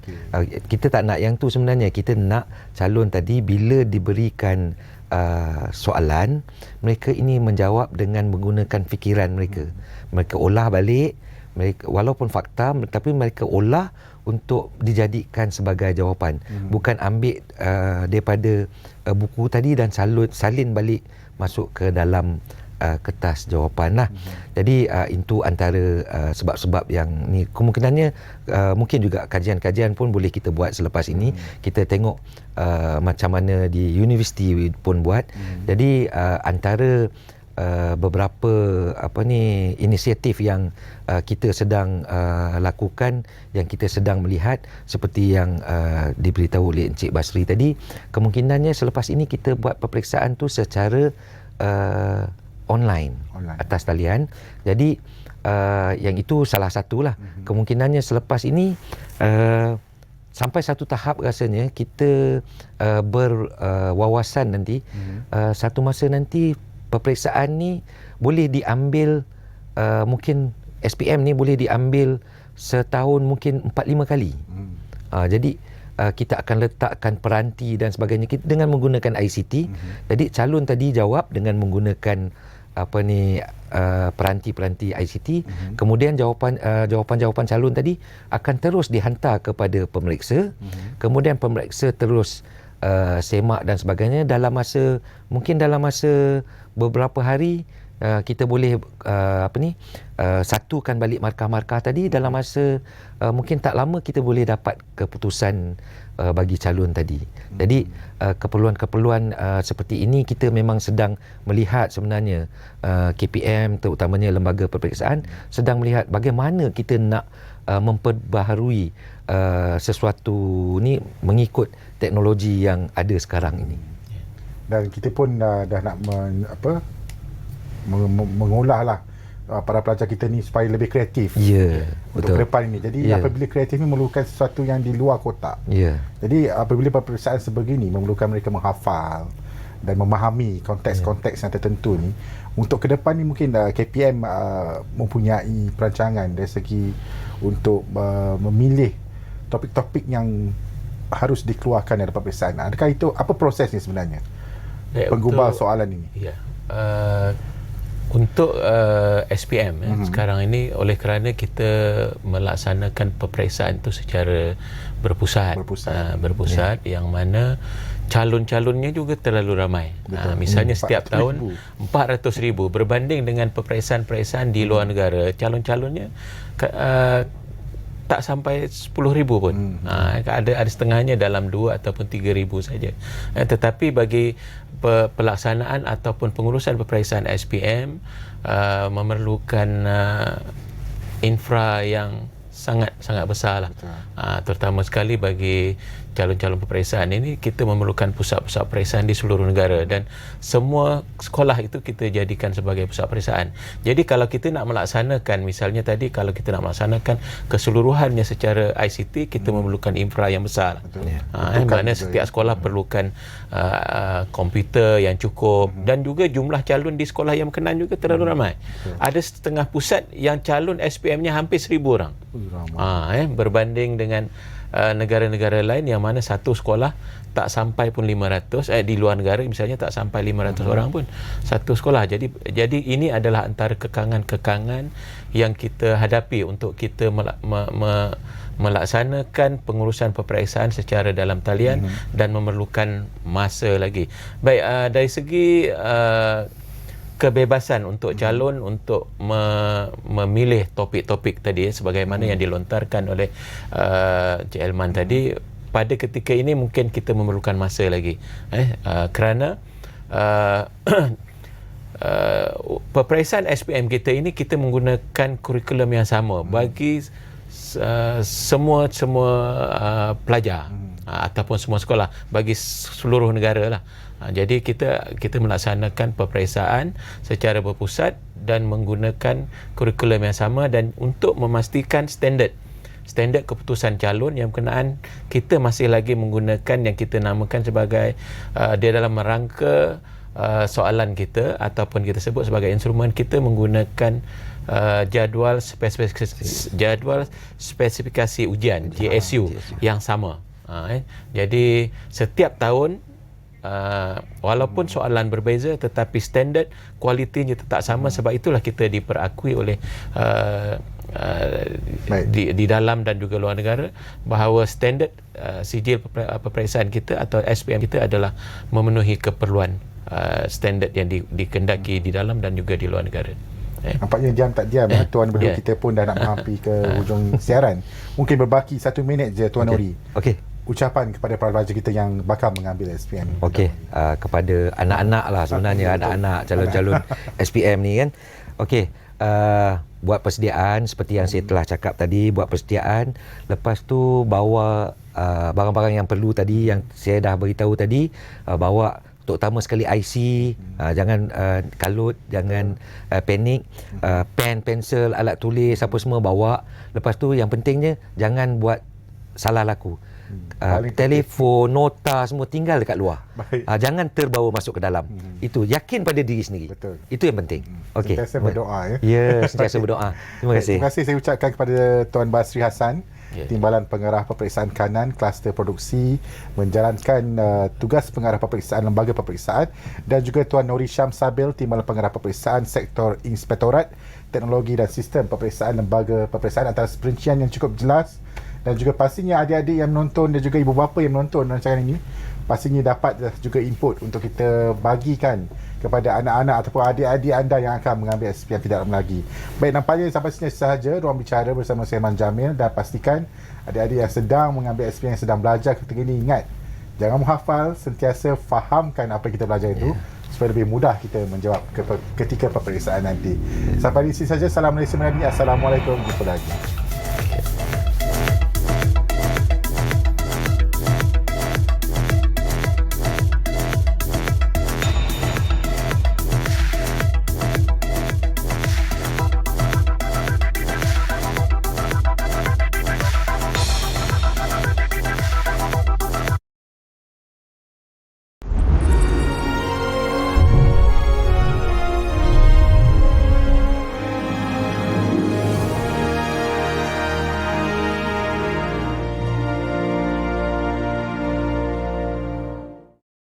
Kita tak nak yang tu sebenarnya. Kita nak calon tadi bila diberikan soalan, mereka ini menjawab dengan menggunakan fikiran mereka. Mereka olah balik, mereka walaupun fakta, tapi mereka olah untuk dijadikan sebagai jawapan. Bukan ambil daripada buku tadi dan salin balik masuk ke dalam kertas jawapan lah. Jadi itu antara sebab-sebab yang ni kemungkinannya mungkin juga kajian-kajian pun boleh kita buat selepas ini. Kita tengok macam mana di universiti pun buat. Jadi antara beberapa inisiatif yang kita sedang lakukan, yang kita sedang melihat seperti yang diberitahu oleh Encik Basri tadi, kemungkinannya selepas ini kita buat peperiksaan tu secara online atas talian. Jadi yang itu salah satulah. Kemungkinannya selepas ini sampai satu tahap rasanya kita berwawasan nanti satu masa nanti peperiksaan ni boleh diambil mungkin SPM ni boleh diambil setahun mungkin 4-5 kali. Jadi kita akan letakkan peranti dan sebagainya dengan menggunakan ICT. Jadi calon tadi jawab dengan menggunakan peranti-peranti ICT. Kemudian jawapan-jawapan calon tadi akan terus dihantar kepada pemeriksa. Kemudian pemeriksa terus semak dan sebagainya. Dalam masa beberapa hari kita boleh satukan balik markah-markah tadi. Dalam masa mungkin tak lama kita boleh dapat keputusan bagi calon tadi. Jadi keperluan-keperluan seperti ini kita memang sedang melihat sebenarnya. KPM terutamanya lembaga peperiksaan sedang melihat bagaimana kita nak memperbaharui sesuatu ni mengikut teknologi yang ada sekarang ini. Dan kita pun dah nak mengolah lah para pelajar kita ni supaya lebih kreatif untuk ke depan ini. Jadi apabila kreatif ni memerlukan sesuatu yang di luar kotak. Jadi apabila peperiksaan sebegini memerlukan mereka menghafal dan memahami konteks-konteks yang tertentu ni, untuk ke depan ni mungkin KPM mempunyai perancangan dari segi untuk memilih topik-topik yang harus dikeluarkan dari peperiksaan. Adakah itu, apa prosesnya sebenarnya penggubal soalan ini? Untuk SPM sekarang ini, oleh kerana kita melaksanakan peperiksaan itu secara berpusat. Yang mana calon-calonnya juga terlalu ramai. Misalnya setiap tahun 400,000 berbanding dengan peperiksaan-peperiksaan di luar negara, calon-calonnya tak sampai 10,000 pun. Ada setengahnya dalam 2 ataupun 3,000 saja. Tetapi bagi pelaksanaan ataupun pengurusan peperiksaan SPM memerlukan infra yang sangat besar lah. Terutama sekali bagi calon-calon peperiksaan ini, kita memerlukan pusat-pusat peperiksaan di seluruh negara dan semua sekolah itu kita jadikan sebagai pusat peperiksaan. Jadi kalau kita nak melaksanakan, misalnya tadi kalau kita nak melaksanakan keseluruhannya secara ICT, kita memerlukan infra yang besar. Kerana setiap sekolah perlukan komputer yang cukup dan juga jumlah calon di sekolah yang berkenaan juga terlalu ramai. Ada setengah pusat yang calon SPM-nya hampir 1,000 orang. Berbanding dengan negara-negara lain yang mana satu sekolah tak sampai pun 500, di luar negara misalnya tak sampai 500 orang pun satu sekolah. Jadi ini adalah antara kekangan-kekangan yang kita hadapi untuk kita melaksanakan pengurusan peperiksaan secara dalam talian dan memerlukan masa lagi. Baik, dari segi kebebasan untuk calon untuk memilih topik-topik tadi sebagaimana yang dilontarkan oleh Encik Elman tadi, pada ketika ini mungkin kita memerlukan masa lagi kerana peperiksaan SPM kita ini kita menggunakan kurikulum yang sama bagi semua pelajar ataupun semua sekolah, bagi seluruh negara lah. Jadi kita melaksanakan peperiksaan secara berpusat dan menggunakan kurikulum yang sama, dan untuk memastikan standard keputusan calon yang berkenaan, kita masih lagi menggunakan yang kita namakan sebagai dia dalam rangka soalan kita ataupun kita sebut sebagai instrumen, kita menggunakan jadual spesifikasi ujian JSU yang sama. Jadi setiap tahun walaupun soalan berbeza tetapi standard kualitinya tetap sama, sebab itulah kita diperakui oleh di dalam dan juga luar negara bahawa standard sijil peperiksaan kita atau SPM kita adalah memenuhi keperluan standard yang dikendaki di dalam dan juga di luar negara. Nampaknya jam tak diam. Tuan Berhulu kita pun dah nak menghampiri ke hujung siaran. Mungkin berbaki 1 minit je Tuan Nori. Okey. Ucapan kepada para pelajar kita yang bakal mengambil SPM. Okey, kepada anak-anak lah sebenarnya, anak-anak calon-calon SPM ni kan. Okey, buat persediaan seperti yang saya telah cakap tadi, buat persediaan. Lepas tu bawa barang-barang yang perlu tadi yang saya dah beritahu tadi, bawa terutama sekali IC, jangan kalut, jangan panik, pen, pensel, alat tulis apa semua bawa. Lepas tu yang pentingnya jangan buat salah laku. Telefon, nota semua tinggal dekat luar. Jangan terbawa masuk ke dalam. Itu yakin pada diri sendiri. Betul. Itu yang penting. Okey. Sentiasa berdoa ya. Ya, sentiasa berdoa. Terima kasih. Terima kasih saya ucapkan kepada Tuan Basri Hassan, Timbalan Pengarah Peperiksaan Kanan Kluster Produksi, menjalankan tugas pengarah peperiksaan Lembaga Peperiksaan, dan juga Tuan Nori Syam Sabil, Timbalan Pengarah Peperiksaan Sektor Inspektorat Teknologi dan Sistem Peperiksaan Lembaga Peperiksaan, atas perincian yang cukup jelas. Dan juga pastinya adik-adik yang menonton dan juga ibu bapa yang menonton rancangan ini pastinya dapat juga input untuk kita bagikan kepada anak-anak ataupun adik-adik anda yang akan mengambil SPM tidak lama lagi. Baik, nampaknya sampai sini sahaja Ruang Bicara bersama saya Man Jamil, dan pastikan adik-adik yang sedang mengambil SPM, yang sedang belajar ketika ini, ingat, jangan menghafal, sentiasa fahamkan apa yang kita belajar itu supaya lebih mudah kita menjawab ketika peperiksaan nanti. Sampai di sini saja. Salam Malaysia Madani. Assalamualaikum. Jumpa lagi.